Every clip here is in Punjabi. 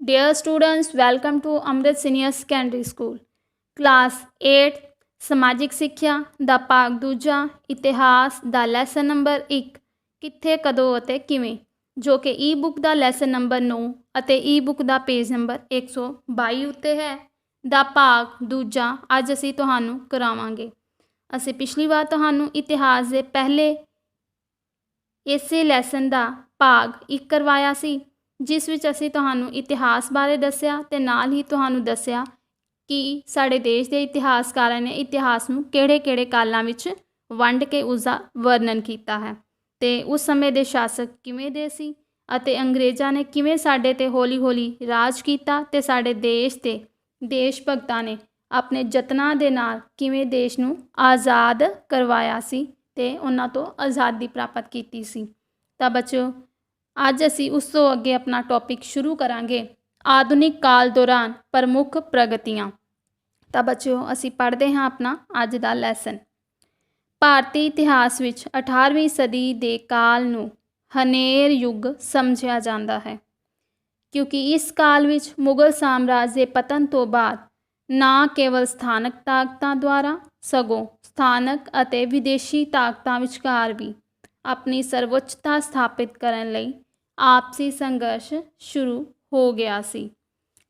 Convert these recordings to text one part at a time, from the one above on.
Dear students, welcome to Amrit Senior Secondary School. Class 8 ਸਮਾਜਿਕ ਸਿੱਖਿਆ ਦਾ ਭਾਗ ਦੂਜਾ ਇਤਿਹਾਸ ਦਾ ਲੈਸਨ ਨੰਬਰ 1 ਕਿੱਥੇ ਕਦੋਂ ਅਤੇ ਕਿਵੇਂ ਜੋ ਕਿ ਈ ਬੁੱਕ ਦਾ ਲੈਸਨ ਨੰਬਰ 9 ਅਤੇ ਈ ਬੁੱਕ ਦਾ ਪੇਜ ਨੰਬਰ 122 ਉੱਤੇ ਹੈ ਦਾ ਭਾਗ ਦੂਜਾ ਅੱਜ ਅਸੀਂ ਤੁਹਾਨੂੰ ਕਰਾਵਾਂਗੇ। ਅਸੀਂ ਪਿਛਲੀ ਵਾਰ ਤੁਹਾਨੂੰ ਇਤਿਹਾਸ ਦੇ ਪਹਿਲੇ ਇਸੇ ਲੈਸਨ ਦਾ ਭਾਗ 1 ਕਰਵਾਇਆ ਸੀ ਜਿਸ ਵਿੱਚ ਅਸੀਂ ਤੁਹਾਨੂੰ ਇਤਿਹਾਸ ਬਾਰੇ ਦੱਸਿਆ ਤੇ ਨਾਲ ਹੀ ਤੁਹਾਨੂੰ ਦੱਸਿਆ ਕਿ ਸਾਡੇ ਦੇਸ਼ ਦੇ ਇਤਿਹਾਸਕਾਰਾਂ ਨੇ ਇਤਿਹਾਸ ਨੂੰ ਕਿਹੜੇ-ਕਿਹੜੇ ਕਾਲਾਂ ਵਿੱਚ ਵੰਡ ਕੇ ਉਸ ਦਾ ਵਰਣਨ ਕੀਤਾ ਹੈ ਤੇ ਉਸ ਸਮੇਂ ਦੇ ਸ਼ਾਸਕ ਕਿਵੇਂ ਦੇ ਸੀ ਅਤੇ ਅੰਗਰੇਜ਼ਾਂ ਨੇ ਕਿਵੇਂ ਸਾਡੇ 'ਤੇ ਹੌਲੀ-ਹੌਲੀ ਰਾਜ ਕੀਤਾ ਤੇ ਸਾਡੇ ਦੇਸ਼ ਤੇ ਦੇਸ਼ ਭਗਤਾਂ ਨੇ ਆਪਣੇ ਯਤਨਾਂ ਦੇ ਨਾਲ ਕਿਵੇਂ ਦੇਸ਼ ਨੂੰ ਆਜ਼ਾਦ ਕਰਵਾਇਆ ਸੀ ਤੇ ਉਹਨਾਂ ਤੋਂ ਆਜ਼ਾਦੀ ਪ੍ਰਾਪਤ ਕੀਤੀ ਸੀ। ਤਾਂ ਬੱਚਿਓ ਅੱਜ ਅਸੀਂ ਉਸ ਤੋਂ ਅੱਗੇ ਆਪਣਾ ਟੌਪਿਕ ਸ਼ੁਰੂ ਕਰਾਂਗੇ ਆਧੁਨਿਕ ਕਾਲ ਦੌਰਾਨ ਪ੍ਰਮੁੱਖ ਪ੍ਰਗਤੀਆਂ। ਤਾਂ ਬੱਚਿਓ ਅਸੀਂ ਪੜ੍ਹਦੇ ਹਾਂ ਆਪਣਾ ਅੱਜ ਦਾ ਲੈਸਨ। ਭਾਰਤੀ ਇਤਿਹਾਸ ਵਿੱਚ 18ਵੀਂ ਸਦੀ ਦੇ ਕਾਲ ਨੂੰ ਹਨੇਰ ਯੁੱਗ ਸਮਝਿਆ ਜਾਂਦਾ ਹੈ ਕਿਉਂਕਿ ਇਸ ਕਾਲ ਵਿੱਚ ਮੁਗਲ ਸਾਮਰਾਜ ਦੇ ਪਤਨ ਤੋਂ ਬਾਅਦ ਨਾ ਕੇਵਲ ਸਥਾਨਕ ਤਾਕਤਾਂ ਦੁਆਰਾ ਸਗੋਂ ਸਥਾਨਕ ਅਤੇ ਵਿਦੇਸ਼ੀ ਤਾਕਤਾਂ ਵਿਚਕਾਰ ਵੀ ਆਪਣੀ ਸਰਵਉੱਚਤਾ ਸਥਾਪਿਤ ਕਰਨ ਲਈ ਆਪਸੀ ਸੰਘਰਸ਼ ਸ਼ੁਰੂ ਹੋ ਗਿਆ ਸੀ।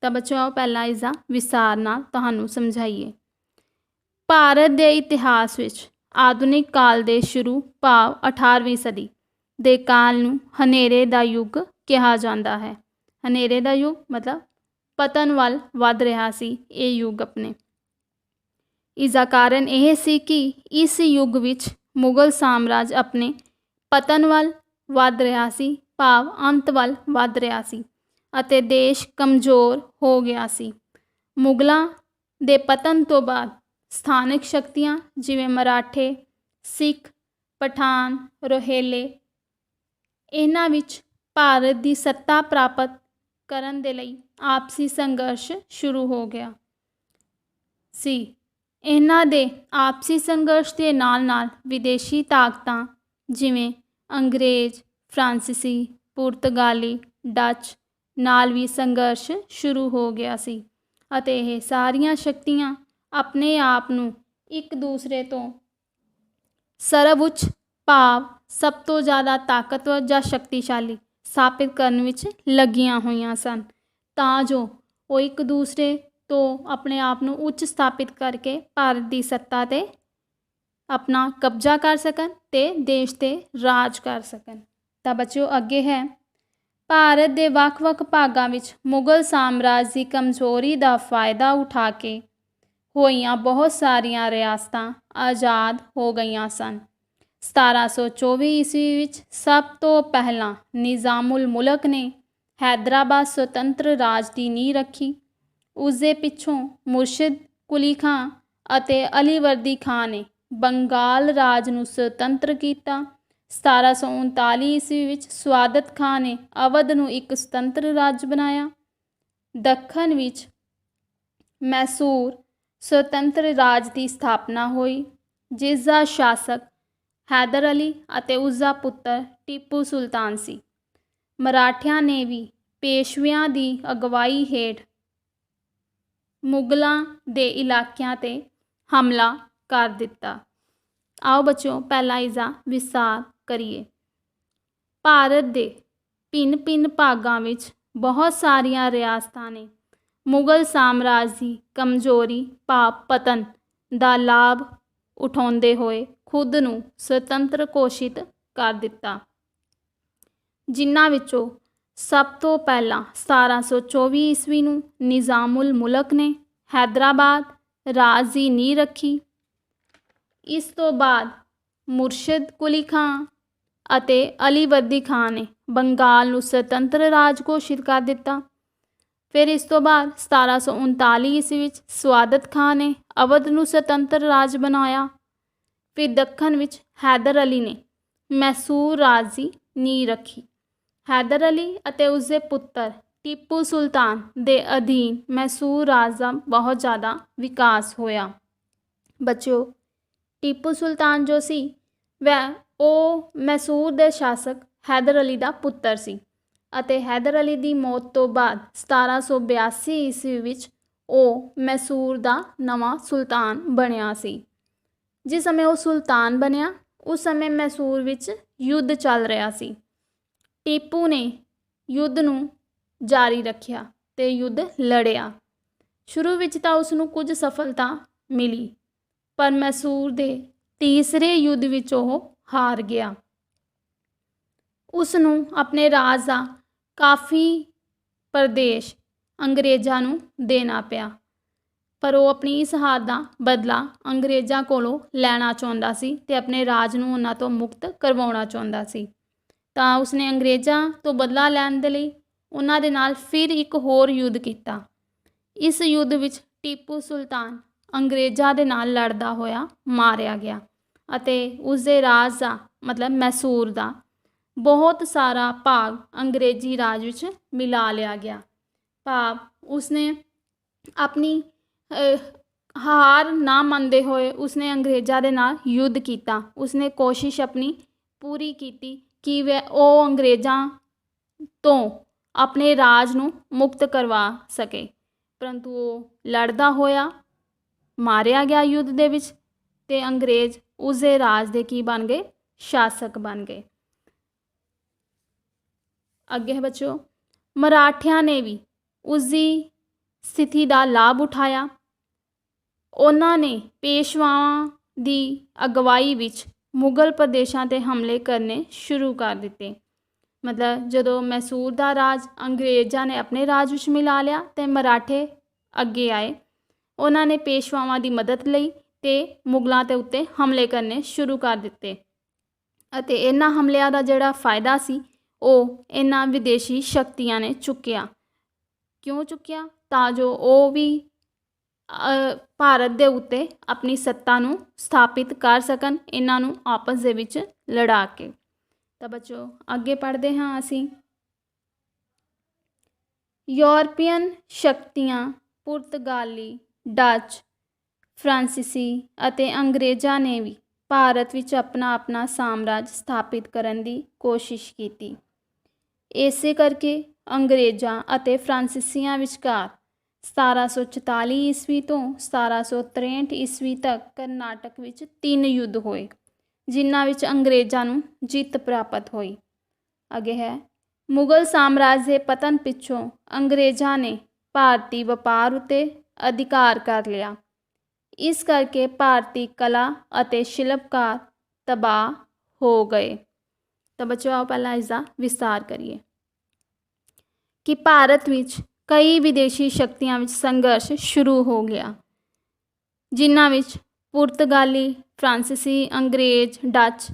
ਤਾਂ ਬੱਚਿਓ ਪਹਿਲਾਂ ਇਸ ਦਾ ਵਿਸਥਾਰ ਨਾਲ ਤੁਹਾਨੂੰ ਸਮਝਾਈਏ। ਭਾਰਤ ਦੇ ਇਤਿਹਾਸ ਵਿੱਚ ਆਧੁਨਿਕ ਕਾਲ ਦੇ ਸ਼ੁਰੂ ਭਾਵ 18ਵੀਂ ਸਦੀ ਦੇ ਕਾਲ ਨੂੰ ਹਨੇਰੇ ਦਾ ਯੁੱਗ ਕਿਹਾ ਜਾਂਦਾ ਹੈ। ਹਨੇਰੇ ਦਾ ਯੁੱਗ ਮਤਲਬ ਪਤਨ ਵੱਲ ਵੱਧ ਰਿਹਾ ਸੀ ਇਹ ਯੁੱਗ ਆਪਣੇ। ਇਸ ਦਾ ਕਾਰਨ ਇਹ ਸੀ ਕਿ ਇਸ ਯੁੱਗ ਵਿੱਚ ਮੁਗਲ ਸਾਮਰਾਜ ਆਪਣੇ ਪਤਨ ਵੱਲ ਵੱਧ ਰਿਹਾ ਸੀ ਭਾਵ ਅੰਤ ਵੱਲ ਵੱਧ ਰਿਹਾ ਸੀ ਅਤੇ ਦੇਸ਼ ਕਮਜ਼ੋਰ ਹੋ ਗਿਆ ਸੀ। ਮੁਗਲਾਂ ਦੇ ਪਤਨ ਤੋਂ ਬਾਅਦ ਸਥਾਨਕ ਸ਼ਕਤੀਆਂ ਜਿਵੇਂ ਮਰਾਠੇ, ਸਿੱਖ, ਪਠਾਨ, ਰੋਹਿਲੇ ਇਹਨਾਂ ਵਿੱਚ ਭਾਰਤ ਦੀ ਸੱਤਾ ਪ੍ਰਾਪਤ ਕਰਨ ਦੇ ਲਈ ਆਪਸੀ ਸੰਘਰਸ਼ ਸ਼ੁਰੂ ਹੋ ਗਿਆ ਸੀ। ਇਹਨਾਂ ਦੇ ਆਪਸੀ ਸੰਘਰਸ਼ ਦੇ ਨਾਲ-ਨਾਲ ਵਿਦੇਸ਼ੀ ਤਾਕਤਾਂ ਜਿਵੇਂ ਅੰਗਰੇਜ਼, ਫਰਾਂਸੀਸੀ, ਪੁਰਤਗਾਲੀ, ਡੱਚ ਨਾਲ ਵੀ ਸੰਘਰਸ਼ ਸ਼ੁਰੂ ਹੋ ਗਿਆ ਸੀ ਅਤੇ ਇਹ ਸਾਰੀਆਂ ਸ਼ਕਤੀਆਂ ਆਪਣੇ ਆਪ ਨੂੰ ਇੱਕ ਦੂਸਰੇ ਤੋਂ ਸਰਵਉੱਚ ਭਾਵ ਸਭ ਤੋਂ ਜ਼ਿਆਦਾ ਤਾਕਤਵਰ ਜਾਂ ਸ਼ਕਤੀਸ਼ਾਲੀ ਸਥਾਪਿਤ ਕਰਨ ਵਿੱਚ ਲੱਗੀਆਂ ਹੋਈਆਂ ਸਨ ਤਾਂ ਜੋ ਉਹ ਇੱਕ ਦੂਸਰੇ ਤੋਂ ਆਪਣੇ ਆਪ ਨੂੰ ਉੱਚ ਸਥਾਪਿਤ ਕਰਕੇ ਭਾਰਤ ਦੀ ਸੱਤਾ 'ਤੇ ਆਪਣਾ ਕਬਜ਼ਾ ਕਰ ਸਕਣ ਤੇ ਦੇਸ਼ 'ਤੇ ਰਾਜ ਕਰ ਸਕਣ। ਤਾਂ ਬੱਚਿਓ ਅੱਗੇ ਹੈ ਭਾਰਤ ਦੇ ਵੱਖ-ਵੱਖ ਭਾਗਾਂ ਵਿੱਚ ਮੁਗਲ ਸਾਮਰਾਜ ਦੀ ਕਮਜ਼ੋਰੀ ਦਾ ਫਾਇਦਾ ਉਠਾ ਕੇ ਹੋਈਆਂ ਬਹੁਤ ਸਾਰੀਆਂ ਰਿਆਸਤਾਂ ਆਜ਼ਾਦ ਹੋ ਗਈਆਂ ਸਨ। 1724 ਈਸਵੀ ਵਿੱਚ ਸਭ ਤੋਂ ਪਹਿਲਾਂ ਨਿਜ਼ਾਮੁਲ ਮੁਲਕ ਨੇ ਹੈਦਰਾਬਾਦ ਸੁਤੰਤਰ ਰਾਜ ਦੀ ਨੀਂਹ ਰੱਖੀ। ਉਸ ਦੇ ਪਿੱਛੋਂ ਮੁਰਸ਼ਿਦ ਕੁਲੀ ਖਾਂ ਅਤੇ ਅਲੀਵਰਦੀ ਖਾਂ ਨੇ ਬੰਗਾਲ ਰਾਜ ਨੂੰ ਸੁਤੰਤਰ ਕੀਤਾ। 1739 ਈਸਵੀ ਵਿੱਚ ਸਵਾਦਤ ਖਾਂ ਨੇ ਅਵਧ ਨੂੰ ਇੱਕ ਸੁਤੰਤਰ ਰਾਜ ਬਣਾਇਆ। ਦੱਖਣ ਵਿੱਚ ਮੈਸੂਰ ਸੁਤੰਤਰ ਰਾਜ ਦੀ ਸਥਾਪਨਾ ਹੋਈ ਜਿਸ ਦਾ ਸ਼ਾਸਕ ਹੈਦਰ ਅਲੀ ਅਤੇ ਉਸ ਦਾ ਪੁੱਤਰ ਟੀਪੂ ਸੁਲਤਾਨ ਸੀ। ਮਰਾਠਿਆਂ ਨੇ ਵੀ ਪੇਸ਼ਵਿਆਂ ਦੀ ਅਗਵਾਈ ਹੇਠ ਮੁਗਲਾਂ ਦੇ ਇਲਾਕਿਆਂ 'ਤੇ ਹਮਲਾ ਕਰ ਦਿੱਤਾ। ਆਓ ਬੱਚਿਓ ਪਹਿਲਾਂ ਇਸ ਦਾ ਵਿਸਥਾਰ ਕਰੀਏ। ਭਾਰਤ ਦੇ ਭਿੰਨ-ਭਿੰਨ ਭਾਗਾਂ ਵਿੱਚ ਬਹੁਤ ਸਾਰੀਆਂ ਰਿਆਸਤਾਂ ਨੇ ਮੁਗਲ ਸਾਮਰਾਜ ਦੀ ਕਮਜ਼ੋਰੀ ਭਾਵ ਪਤਨ ਦਾ ਲਾਭ ਉਠਾਉਂਦੇ ਹੋਏ ਖੁਦ ਨੂੰ ਸੁਤੰਤਰ ਘੋਸ਼ਿਤ ਕਰ ਦਿੱਤਾ ਜਿਨ੍ਹਾਂ ਵਿੱਚੋਂ ਸਭ ਤੋਂ ਪਹਿਲਾਂ 1724 ਈਸਵੀ ਨੂੰ ਨਿਜ਼ਾਮੁਲ ਮੁਲਕ ਨੇ ਹੈਦਰਾਬਾਦ ਰਾਜ ਦੀ ਨੀਂਹ ਰੱਖੀ। ਇਸ ਤੋਂ ਬਾਅਦ ਮੁਰਸ਼ਿਦ ਕੁਲੀ ਖਾਂ ਅਤੇ ਅਲੀਵਰਦੀ ਖਾਂ ਨੇ ਬੰਗਾਲ ਨੂੰ ਸੁਤੰਤਰ ਰਾਜ ਘੋਸ਼ਿਤ ਕਰ ਦਿੱਤਾ। ਫਿਰ ਇਸ ਤੋਂ ਬਾਅਦ 1739 ਈਸਵੀ ਵਿੱਚ ਸਵਾਦਤ ਖਾਂ ਨੇ ਅਵਧ ਨੂੰ ਸੁਤੰਤਰ ਰਾਜ ਬਣਾਇਆ। ਫਿਰ ਦੱਖਣ ਵਿੱਚ ਹੈਦਰ ਅਲੀ ਨੇ ਮੈਸੂਰ ਰਾਜ ਦੀ ਨੀਂਹ ਰੱਖੀ। ਹੈਦਰ ਅਲੀ ਅਤੇ ਉਸਦੇ ਪੁੱਤਰ ਟੀਪੂ ਸੁਲਤਾਨ ਦੇ ਅਧੀਨ ਮੈਸੂਰ ਰਾਜ ਦਾ ਬਹੁਤ ਜ਼ਿਆਦਾ ਵਿਕਾਸ ਹੋਇਆ। ਬੱਚਿਓ ਟੀਪੂ ਸੁਲਤਾਨ ਜੋ ਸੀ ਉਹ ਮੈਸੂਰ ਦੇ ਸ਼ਾਸਕ ਹੈਦਰ ਅਲੀ ਦਾ ਪੁੱਤਰ ਸੀ ਅਤੇ ਹੈਦਰ ਅਲੀ ਦੀ ਮੌਤ ਤੋਂ ਬਾਅਦ 1782 ਈਸਵੀ ਵਿੱਚ ਉਹ ਮੈਸੂਰ ਦਾ ਨਵਾਂ ਸੁਲਤਾਨ ਬਣਿਆ ਸੀ। ਜਿਸ ਸਮੇਂ ਉਹ ਸੁਲਤਾਨ ਬਣਿਆ ਉਸ ਸਮੇਂ ਮੈਸੂਰ ਵਿੱਚ ਯੁੱਧ ਚੱਲ ਰਿਹਾ ਸੀ। ਟੀਪੂ ਨੇ ਯੁੱਧ ਨੂੰ ਜਾਰੀ ਰੱਖਿਆ ਤੇ ਯੁੱਧ ਲੜਿਆ। ਸ਼ੁਰੂ ਵਿੱਚ ਤਾਂ ਉਸ ਨੂੰ ਕੁਝ ਸਫਲਤਾ ਮਿਲੀ, ਪਰ ਮੈਸੂਰ ਦੇ ਤੀਸਰੇ ਯੁੱਧ ਵਿੱਚ ਉਹ ਹਾਰ ਗਿਆ। ਉਸ ਨੂੰ ਆਪਣੇ ਰਾਜ ਦਾ ਕਾਫੀ ਪ੍ਰਦੇਸ਼ ਅੰਗਰੇਜ਼ਾਂ ਨੂੰ ਦੇਣਾ ਪਿਆ, ਪਰ ਉਹ ਆਪਣੀ ਇਸ ਹਾਰ ਦਾ ਬਦਲਾ ਅੰਗਰੇਜ਼ਾਂ ਕੋਲੋਂ ਲੈਣਾ ਚਾਹੁੰਦਾ ਸੀ ਤੇ ਆਪਣੇ ਰਾਜ ਨੂੰ ਉਹਨਾਂ ਤੋਂ ਮੁਕਤ ਕਰਵਾਉਣਾ ਚਾਹੁੰਦਾ ਸੀ। ਤਾਂ ਉਸਨੇ ਅੰਗਰੇਜ਼ਾਂ ਤੋਂ ਬਦਲਾ ਲੈਣ ਦੇ ਲਈ ਉਹਨਾਂ ਦੇ ਨਾਲ ਫਿਰ ਇੱਕ ਹੋਰ ਯੁੱਧ ਕੀਤਾ। ਇਸ ਯੁੱਧ ਵਿੱਚ ਟੀਪੂ ਸੁਲਤਾਨ ਅੰਗਰੇਜ਼ਾਂ ਦੇ ਨਾਲ ਲੜਦਾ ਹੋਇਆ ਮਾਰਿਆ ਗਿਆ ਅਤੇ ਉਸਦੇ ਰਾਜ ਦਾ ਮਤਲਬ ਮੈਸੂਰ ਦਾ ਬਹੁਤ ਸਾਰਾ ਭਾਗ ਅੰਗਰੇਜ਼ੀ ਰਾਜ ਵਿੱਚ ਮਿਲਾ ਲਿਆ ਗਿਆ। ਭਾਵ ਉਸਨੇ ਆਪਣੀ ਹਾਰ ਨਾ ਮੰਨਦੇ ਹੋਏ ਉਸਨੇ ਅੰਗਰੇਜ਼ਾਂ ਦੇ ਨਾਲ ਯੁੱਧ ਕੀਤਾ। ਉਸਨੇ ਕੋਸ਼ਿਸ਼ ਆਪਣੀ ਪੂਰੀ ਕੀਤੀ ਕਿ ਉਹ ਅੰਗਰੇਜ਼ਾਂ ਤੋਂ ਆਪਣੇ ਰਾਜ ਨੂੰ ਮੁਕਤ ਕਰਵਾ ਸਕੇ, ਪਰੰਤੂ ਉਹ ਲੜਦਾ ਹੋਇਆ ਮਾਰਿਆ ਗਿਆ ਯੁੱਧ ਦੇ ਵਿੱਚ ਤੇ ਅੰਗਰੇਜ਼ ਉਸਦੇ ਰਾਜ ਦੇ ਕੀ ਬਣ ਗਏ? ਸ਼ਾਸਕ ਬਣ ਗਏ। ਅੱਗੇ ਹੈ ਬੱਚਿਓ, ਮਰਾਠਿਆਂ ਨੇ ਵੀ ਉਸਦੀ ਸਥਿਤੀ ਦਾ ਲਾਭ ਉਠਾਇਆ। ਉਹਨਾਂ ਨੇ ਪੇਸ਼ਵਾਵਾਂ ਦੀ ਅਗਵਾਈ ਵਿੱਚ ਮੁਗਲ ਪ੍ਰਦੇਸ਼ਾਂ 'ਤੇ ਹਮਲੇ ਕਰਨੇ ਸ਼ੁਰੂ ਕਰ ਦਿੱਤੇ। ਮਤਲਬ ਜਦੋਂ ਮੈਸੂਰ ਦਾ ਰਾਜ ਅੰਗਰੇਜ਼ਾਂ ਨੇ ਆਪਣੇ ਰਾਜ ਵਿੱਚ ਮਿਲਾ ਲਿਆ ਤੇ ਮਰਾਠੇ ਅੱਗੇ ਆਏ। ਉਹਨਾਂ ਨੇ ਪੇਸ਼ਵਾਵਾਂ ਦੀ ਮਦਦ ਲਈ ਤੇ ਮੁਗਲਾਂ ਦੇ ਉੱਤੇ ਹਮਲੇ ਕਰਨੇ ਸ਼ੁਰੂ ਕਰ ਦਿੱਤੇ ਅਤੇ ਇਹਨਾਂ ਹਮਲਿਆਂ ਦਾ ਜਿਹੜਾ ਫਾਇਦਾ ਸੀ ਉਹ ਇਹਨਾਂ ਵਿਦੇਸ਼ੀ ਸ਼ਕਤੀਆਂ ਨੇ ਚੁੱਕਿਆ। ਕਿਉਂ ਚੁੱਕਿਆ? ਤਾਂ ਜੋ ਉਹ ਵੀ ਭਾਰਤ ਦੇ ਉੱਤੇ ਆਪਣੀ ਸੱਤਾ ਨੂੰ ਸਥਾਪਿਤ ਕਰ ਸਕਣ, ਇਹਨਾਂ ਨੂੰ ਆਪਸ ਦੇ ਵਿੱਚ ਲੜਾ ਕੇ। ਤਾਂ ਬੱਚੋ ਅੱਗੇ ਪੜ੍ਹਦੇ ਹਾਂ ਅਸੀਂ। ਯੂਰਪੀਅਨ ਸ਼ਕਤੀਆਂ ਪੁਰਤਗਾਲੀ, ਡੱਚ, ਫਰਾਂਸੀਸੀ ਅਤੇ ਅੰਗਰੇਜ਼ਾਂ ਨੇ ਵੀ ਭਾਰਤ ਵਿੱਚ ਆਪਣਾ ਸਾਮਰਾਜ ਸਥਾਪਿਤ ਕਰਨ ਦੀ ਕੋਸ਼ਿਸ਼ ਕੀਤੀ। ਇਸੇ ਕਰਕੇ ਅੰਗਰੇਜ਼ਾਂ ਅਤੇ ਫਰਾਂਸੀਸੀਆਂ ਵਿਚਕਾਰ 1744 ਈਸਵੀ ਤੋਂ 1763 ਈਸਵੀ ਤੱਕ ਕਰਨਾਟਕ ਵਿੱਚ 3 ਯੁੱਧ ਹੋਏ, ਜਿਨ੍ਹਾਂ ਵਿੱਚ ਅੰਗਰੇਜ਼ਾਂ ਨੂੰ ਜਿੱਤ ਪ੍ਰਾਪਤ ਹੋਈ। ਅੱਗੇ ਹੈ, ਮੁਗਲ ਸਾਮਰਾਜ ਦੇ ਪਤਨ ਪਿੱਛੋਂ ਅੰਗਰੇਜ਼ਾਂ ਨੇ ਭਾਰਤੀ ਵਪਾਰ ਉੱਤੇ ਅਧਿਕਾਰ ਕਰ ਲਿਆ। ਇਸ ਕਰਕੇ ਭਾਰਤੀ ਕਲਾ ਅਤੇ ਸ਼ਿਲਪਕਾਰ ਤਬਾਹ ਹੋ ਗਏ। ਤਾਂ ਬੱਚੋ ਆਓ ਪਹਿਲਾਂ ਇਸ ਦਾ ਵਿਸਤਾਰ ਕਰੀਏ ਕਿ ਭਾਰਤ ਵਿੱਚ ਕਈ ਵਿਦੇਸ਼ੀ ਸ਼ਕਤੀਆਂ ਵਿੱਚ ਸੰਘਰਸ਼ ਸ਼ੁਰੂ ਹੋ ਗਿਆ, ਜਿਨ੍ਹਾਂ ਵਿੱਚ ਪੁਰਤਗਾਲੀ, ਫਰਾਂਸੀਸੀ, ਅੰਗਰੇਜ਼, ਡੱਚ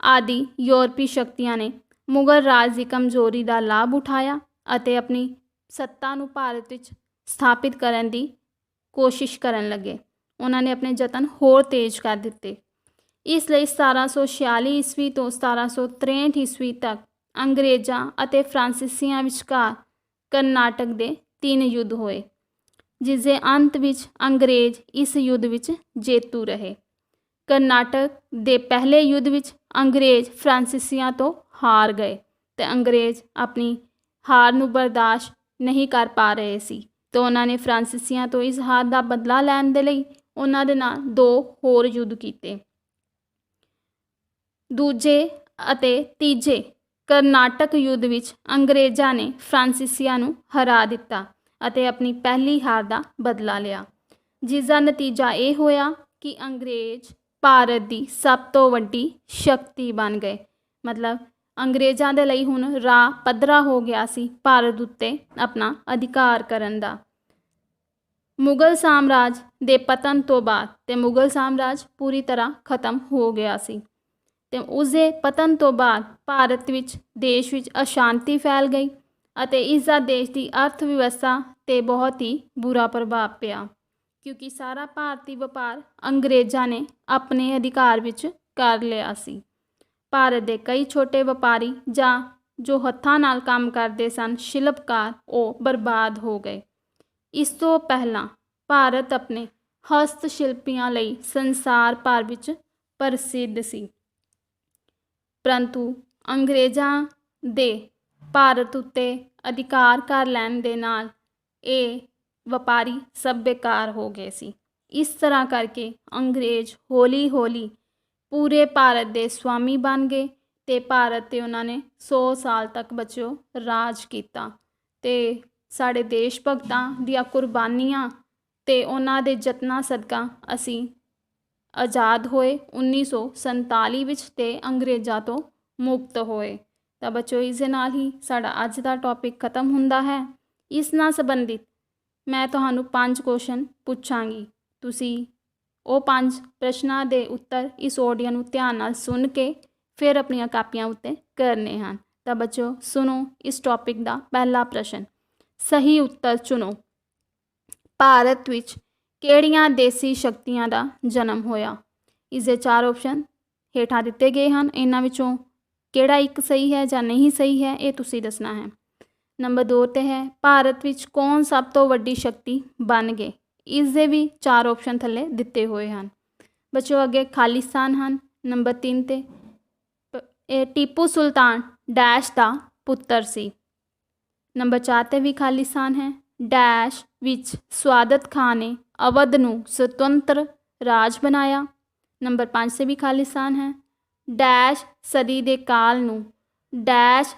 ਆਦਿ ਯੂਰਪੀ ਸ਼ਕਤੀਆਂ ਨੇ ਮੁਗਲ ਰਾਜ ਦੀ ਕਮਜ਼ੋਰੀ ਦਾ ਲਾਭ ਉਠਾਇਆ ਅਤੇ ਆਪਣੀ ਸੱਤਾ ਨੂੰ ਭਾਰਤ ਵਿੱਚ ਸਥਾਪਿਤ ਕਰਨ ਦੀ ਕੋਸ਼ਿਸ਼ ਕਰਨ ਲੱਗੇ। ਉਹਨਾਂ ਨੇ ਆਪਣੇ ਯਤਨ ਹੋਰ ਤੇਜ਼ ਕਰ ਦਿੱਤੇ। ਇਸ ਲਈ 1746 ਈਸਵੀ ਤੋਂ 1763 ਈਸਵੀ ਤੱਕ ਅੰਗਰੇਜ਼ਾਂ ਅਤੇ ਫਰਾਂਸੀਸੀਆਂ ਵਿਚਕਾਰ ਕਰਨਾਟਕ ਦੇ 3 ਯੁੱਧ ਹੋਏ, ਜਿਸ ਦੇ ਅੰਤ ਵਿੱਚ ਅੰਗਰੇਜ਼ ਇਸ ਯੁੱਧ ਵਿੱਚ ਜੇਤੂ ਰਹੇ। ਕਰਨਾਟਕ ਦੇ ਪਹਿਲੇ ਯੁੱਧ ਵਿੱਚ ਅੰਗਰੇਜ਼ ਫਰਾਂਸੀਸੀਆਂ ਤੋਂ ਹਾਰ ਗਏ ਤੇ ਅੰਗਰੇਜ਼ ਆਪਣੀ ਹਾਰ ਨੂੰ ਬਰਦਾਸ਼ਤ ਨਹੀਂ ਕਰ ਪਾ ਰਹੇ ਸੀ ਤੇ ਉਹਨਾਂ ਨੇ ਫਰਾਂਸੀਸੀਆਂ ਤੋਂ ਇਸ ਹਾਰ ਦਾ ਬਦਲਾ ਲੈਣ ਦੇ ਲਈ ਉਹਨਾਂ ਦੇ ਨਾਲ 2 ਹੋਰ ਯੁੱਧ ਕੀਤੇ। ਦੂਜੇ ਅਤੇ ਤੀਜੇ ਕਰਨਾਟਕ ਯੁੱਧ ਵਿੱਚ ਅੰਗਰੇਜ਼ਾਂ ਨੇ ਫਰਾਂਸੀਸੀਆਂ ਨੂੰ ਹਰਾ ਦਿੱਤਾ ਅਤੇ ਆਪਣੀ ਪਹਿਲੀ ਹਾਰ ਦਾ ਬਦਲਾ ਲਿਆ, ਜਿਸ ਦਾ ਨਤੀਜਾ ਇਹ ਹੋਇਆ ਕਿ ਅੰਗਰੇਜ਼ ਭਾਰਤ ਦੀ ਸਭ ਤੋਂ ਵੱਡੀ ਸ਼ਕਤੀ ਬਣ ਗਏ। ਮਤਲਬ ਅੰਗਰੇਜ਼ਾਂ ਦੇ ਲਈ ਹੁਣ ਰਾਹ ਪੱਧਰਾ ਹੋ ਗਿਆ ਸੀ ਭਾਰਤ ਉੱਤੇ ਆਪਣਾ ਅਧਿਕਾਰ ਕਰਨ ਦਾ। ਮੁਗਲ ਸਾਮਰਾਜ ਦੇ ਪਤਨ ਤੋਂ ਬਾਅਦ ਤੇ ਮੁਗਲ ਸਾਮਰਾਜ ਪੂਰੀ ਤਰ੍ਹਾਂ ਖਤਮ ਹੋ ਗਿਆ ਸੀ ਤੇ ਉਸਦੇ ਪਤਨ ਤੋਂ ਬਾਅਦ ਭਾਰਤ ਵਿੱਚ ਦੇਸ਼ ਵਿੱਚ ਅਸ਼ਾਂਤੀ ਫੈਲ ਗਈ ਅਤੇ ਇਸ ਦਾ ਦੇਸ਼ ਦੀ ਅਰਥ ਵਿਵਸਥਾ 'ਤੇ ਬਹੁਤ ਹੀ ਬੁਰਾ ਪ੍ਰਭਾਵ ਪਿਆ, ਕਿਉਂਕਿ ਸਾਰਾ ਭਾਰਤੀ ਵਪਾਰ ਅੰਗਰੇਜ਼ਾਂ ਨੇ ਆਪਣੇ ਅਧਿਕਾਰ ਵਿੱਚ ਕਰ ਲਿਆ ਸੀ। ਭਾਰਤ ਦੇ ਕਈ ਛੋਟੇ ਵਪਾਰੀ ਜਾਂ ਜੋ ਹੱਥਾਂ ਨਾਲ ਕੰਮ ਕਰਦੇ ਸਨ, ਸ਼ਿਲਪਕਾਰ, ਉਹ ਬਰਬਾਦ ਹੋ ਗਏ। ਇਸ ਤੋਂ ਪਹਿਲਾਂ ਭਾਰਤ ਆਪਣੇ ਹਸਤ ਸ਼ਿਲਪੀਆਂ ਲਈ ਸੰਸਾਰ ਭਰ ਵਿੱਚ ਪ੍ਰਸਿੱਧ ਸੀ, ਪਰੰਤੂ ਅੰਗਰੇਜ਼ਾਂ ਦੇ ਭਾਰਤ ਉੱਤੇ ਅਧਿਕਾਰ ਕਰ ਲੈਣ ਦੇ ਨਾਲ ਇਹ ਵਪਾਰੀ ਸਭ ਬੇਕਾਰ ਹੋ ਗਏ ਸੀ। ਇਸ ਤਰ੍ਹਾਂ ਕਰਕੇ ਅੰਗਰੇਜ਼ ਹੌਲੀ ਹੌਲੀ ਪੂਰੇ ਭਾਰਤ ਦੇ ਸਵਾਮੀ ਬਣ ਗਏ ਅਤੇ ਭਾਰਤ 'ਤੇ ਉਹਨਾਂ ਨੇ 100 ਸਾਲ ਤੱਕ ਬੱਚਿਓ ਰਾਜ ਕੀਤਾ। ਅਤੇ ਸਾਡੇ ਦੇਸ਼ ਭਗਤਾਂ ਦੀਆਂ ਕੁਰਬਾਨੀਆਂ ਅਤੇ ਉਹਨਾਂ ਦੇ ਯਤਨਾਂ ਸਦਕਾ ਅਸੀਂ ਆਜ਼ਾਦ ਹੋਏ 1947 ਵਿੱਚ ਅਤੇ ਅੰਗਰੇਜ਼ਾਂ ਤੋਂ ਮੁਕਤ ਹੋਏ। ਤਾਂ ਬੱਚਿਓ ਇਸ ਦੇ ਨਾਲ ਹੀ ਸਾਡਾ ਅੱਜ ਦਾ ਟੌਪਿਕ ਖਤਮ ਹੁੰਦਾ ਹੈ। ਇਸ ਨਾਲ ਸੰਬੰਧਿਤ ਮੈਂ ਤੁਹਾਨੂੰ 5 ਕੁਐਸਚਨ ਪੁੱਛਾਂਗੀ। ਤੁਸੀਂ ਉਹ 5 ਪ੍ਰਸ਼ਨਾਂ ਦੇ ਉੱਤਰ ਇਸ ਆਡੀਓ ਨੂੰ ਧਿਆਨ ਨਾਲ ਸੁਣ ਕੇ ਫਿਰ ਆਪਣੀਆਂ ਕਾਪੀਆਂ ਉੱਤੇ ਕਰਨੇ ਹਨ। ਤਾਂ ਬੱਚਿਓ ਸੁਣੋ ਇਸ ਟੌਪਿਕ ਦਾ ਪਹਿਲਾ ਪ੍ਰਸ਼ਨ। ਸਹੀ ਉੱਤਰ ਚੁਣੋ। ਭਾਰਤ ਵਿੱਚ ਕਿਹੜੀਆਂ ਦੇਸੀ ਸ਼ਕਤੀਆਂ ਦਾ ਜਨਮ ਹੋਇਆ? ਇਸ ਦੇ 4 ਆਪਸ਼ਨ ਹੇਠਾਂ ਦਿੱਤੇ ਗਏ ਹਨ। ਇਹਨਾਂ ਵਿੱਚੋਂ ਕਿਹੜਾ ਇੱਕ ਸਹੀ ਹੈ ਜਾਂ ਨਹੀਂ ਸਹੀ ਹੈ ਇਹ ਤੁਸੀਂ ਦੱਸਣਾ ਹੈ। ਨੰਬਰ 2 'ਤੇ ਹੈ ਭਾਰਤ ਵਿੱਚ ਕੌਣ ਸਭ ਤੋਂ ਵੱਡੀ ਸ਼ਕਤੀ ਬਣ ਗਏ? ਇਸ ਦੇ ਵੀ 4 ਆਪਸ਼ਨ ਥੱਲੇ ਦਿੱਤੇ ਹੋਏ ਹਨ। ਬੱਚਿਓ ਅੱਗੇ ਖਾਲੀ ਸਥਾਨ ਹਨ। ਨੰਬਰ 3 'ਤੇ ਇਹ ਟੀਪੂ ਸੁਲਤਾਨ ਡੈਸ਼ ਦਾ ਪੁੱਤਰ ਸੀ। ਨੰਬਰ 4 'ਤੇ ਵੀ ਖਾਲੀ ਸਥਾਨ ਹੈ। ਡੈਸ਼ ਵਿੱਚ ਸਵਾਦਤ ਖਾਂ ਨੇ ਅਵਧ ਨੂੰ ਸੁਤੰਤਰ ਰਾਜ ਬਣਾਇਆ। ਨੰਬਰ 5 'ਤੇ ਵੀ ਖਾਲੀ ਸਥਾਨ ਹੈ। ਡੈਸ਼ ਸਦੀ ਦੇ ਕਾਲ ਨੂੰ ਡੈਸ਼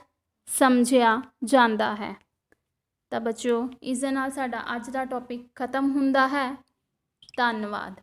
ਸਮਝਿਆ ਜਾਂਦਾ ਹੈ। ਤਾਂ ਬੱਚਿਓ ਇਸ ਦੇ ਨਾਲ ਸਾਡਾ ਅੱਜ ਦਾ ਟੌਪਿਕ ਖਤਮ ਹੁੰਦਾ ਹੈ। ਧੰਨਵਾਦ।